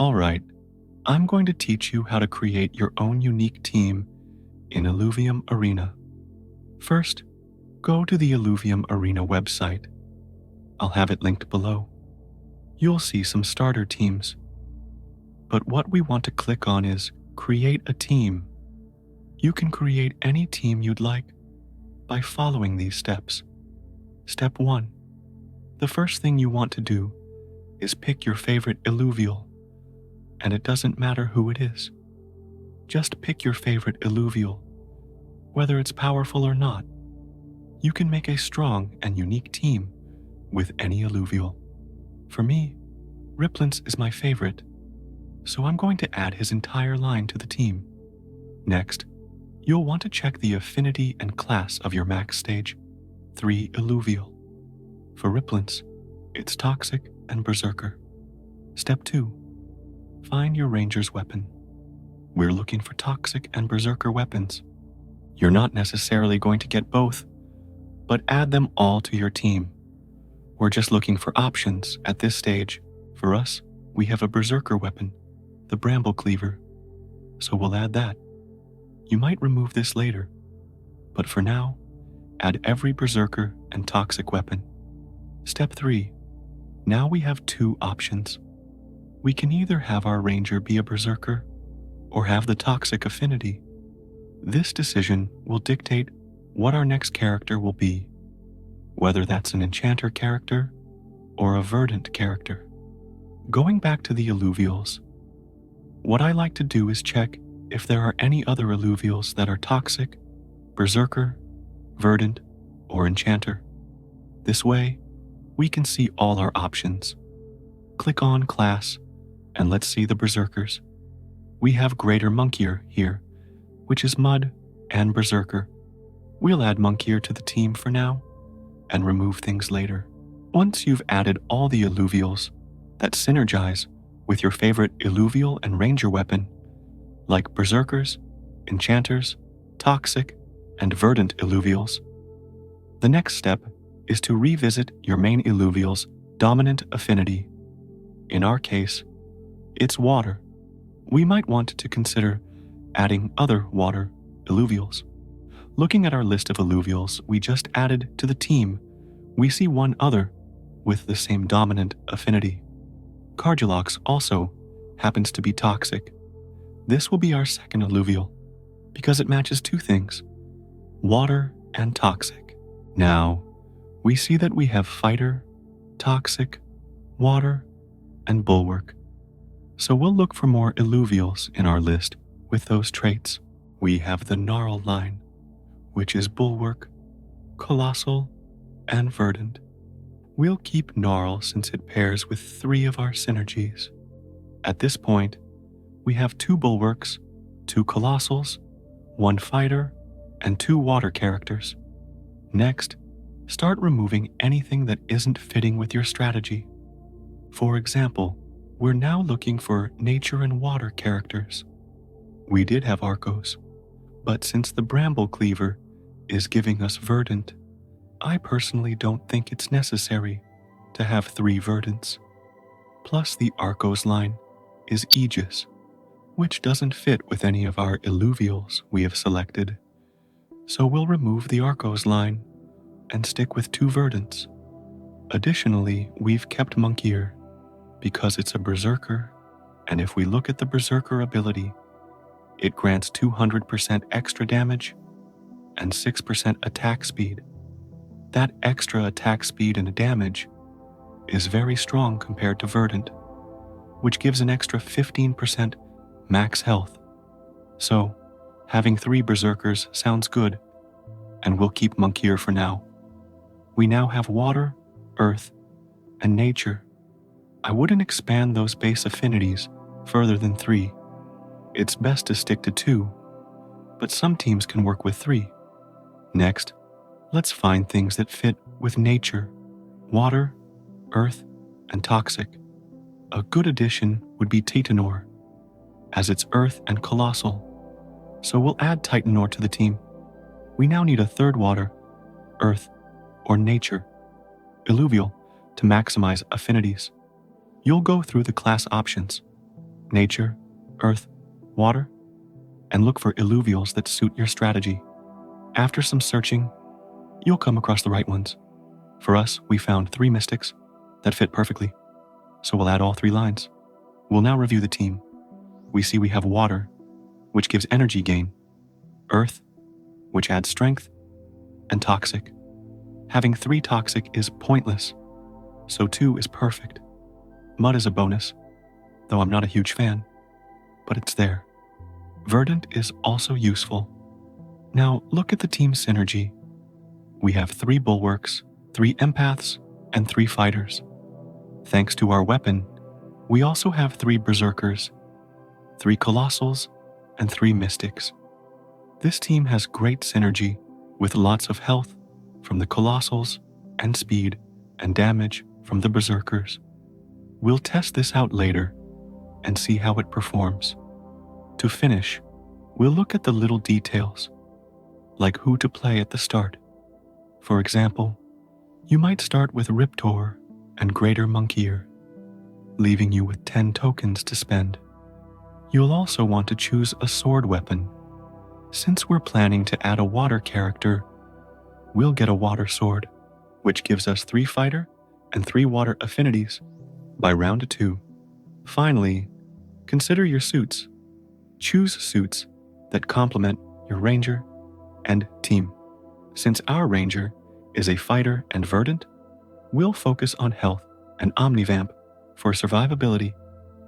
Alright, I'm going to teach you how to create your own unique team in Illuvium Arena. First, go to the Illuvium Arena website. I'll have it linked below. You'll see some starter teams. But what we want to click on is Create a Team. You can create any team you'd like by following these steps. Step 1. The first thing you want to do is pick your favorite Illuvial, and it doesn't matter who it is. Just pick your favorite Illuvial, whether it's powerful or not. You can make a strong and unique team with any Illuvial. For me, Riplance is my favorite, so I'm going to add his entire line to the team. Next, you'll want to check the affinity and class of your max stage 3 Illuvial. For Riplance, it's Toxic and Berserker. Step 2. Find your Ranger's weapon. We're looking for Toxic and Berserker weapons. You're not necessarily going to get both, but add them all to your team. We're just looking for options at this stage. For us, we have a Berserker weapon, the Bramble Cleaver, so we'll add that. You might remove this later, but for now, add every Berserker and Toxic weapon. Step 3. Now we have 2 options. We can either have our Ranger be a Berserker or have the Toxic affinity. This decision will dictate what our next character will be, whether that's an Enchanter character or a Verdant character. Going back to the Illuvials, what I like to do is check if there are any other Illuvials that are Toxic, Berserker, Verdant, or Enchanter. This way, we can see all our options. Click on Class, and let's see the Berserkers. We have Greater Monkier here, which is Mud and Berserker. We'll add Monkier to the team for now, and remove things later. Once you've added all the Illuvials that synergize with your favorite Illuvial and Ranger weapon, like Berserkers, Enchanters, Toxic, and Verdant Illuvials, the next step is to revisit your main Illuvial's dominant affinity. In our case, it's water. We might want to consider adding other water Illuvials. Looking at our list of Illuvials we just added to the team, we see one other with the same dominant affinity. Cardulox also happens to be Toxic. This will be our second Illuvial, because it matches 2 things, water and Toxic. Now, we see that we have Fighter, Toxic, Water, and Bulwark. So we'll look for more Illuvials in our list with those traits. We have the Gnarl line, which is Bulwark, Colossal, and Verdant. We'll keep Gnarl since it pairs with 3 of our synergies. At this point, we have 2 Bulwarks, 2 Colossals, 1 Fighter, and 2 Water characters. Next, start removing anything that isn't fitting with your strategy. For example, we're now looking for Nature and Water characters. We did have Arcos, but since the Bramble Cleaver is giving us Verdant, I personally don't think it's necessary to have 3 Verdants. Plus the Arcos line is Aegis, which doesn't fit with any of our Illuvials we have selected. So we'll remove the Arcos line and stick with 2 Verdants. Additionally, we've kept Monkier because it's a Berserker, and if we look at the Berserker ability, it grants 200% extra damage and 6% attack speed. That extra attack speed and damage is very strong compared to Verdant, which gives an extra 15% max health. So, having 3 Berserkers sounds good, and we'll keep Monkier for now. We now have Water, Earth, and Nature. I wouldn't expand those base affinities further than 3. It's best to stick to 2, but some teams can work with 3. Next, let's find things that fit with Nature, Water, Earth, and Toxic. A good addition would be Titanor, as it's Earth and Colossal, so we'll add Titanor to the team. We now need a 3rd Water, Earth, or Nature Illuvial to maximize affinities. You'll go through the class options. nature, earth, water, and look for illuvials that suit your strategy. After some searching, you'll come across the right ones. For us, we found 3 mystics that fit perfectly, so we'll add all 3 lines. We'll now review the team. We see we have water, which gives energy gain, earth, which adds strength, and toxic. Having 3 toxic is pointless, so 2 is perfect. Mud is a bonus, though I'm not a huge fan, but it's there. Verdant is also useful. Now look at the team synergy. We have 3 bulwarks, 3 empaths, and 3 fighters. Thanks to our weapon, we also have 3 berserkers, 3 colossals, and 3 mystics. This team has great synergy with lots of health from the colossals and speed and damage from the berserkers. We'll test this out later and see how it performs. To finish, we'll look at the little details, like who to play at the start. For example, you might start with Riptor and Greater Monkeyer, leaving you with 10 tokens to spend. You'll also want to choose a sword weapon. Since we're planning to add a water character, we'll get a water sword, which gives us 3 fighter and 3 water affinities by round 2. Finally, consider your suits. Choose suits that complement your ranger and team. Since our ranger is a fighter and verdant, we'll focus on health and omnivamp for survivability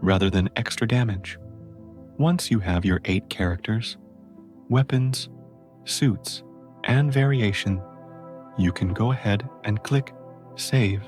rather than extra damage. Once you have your 8 characters, weapons, suits, and variation, you can go ahead and click Save.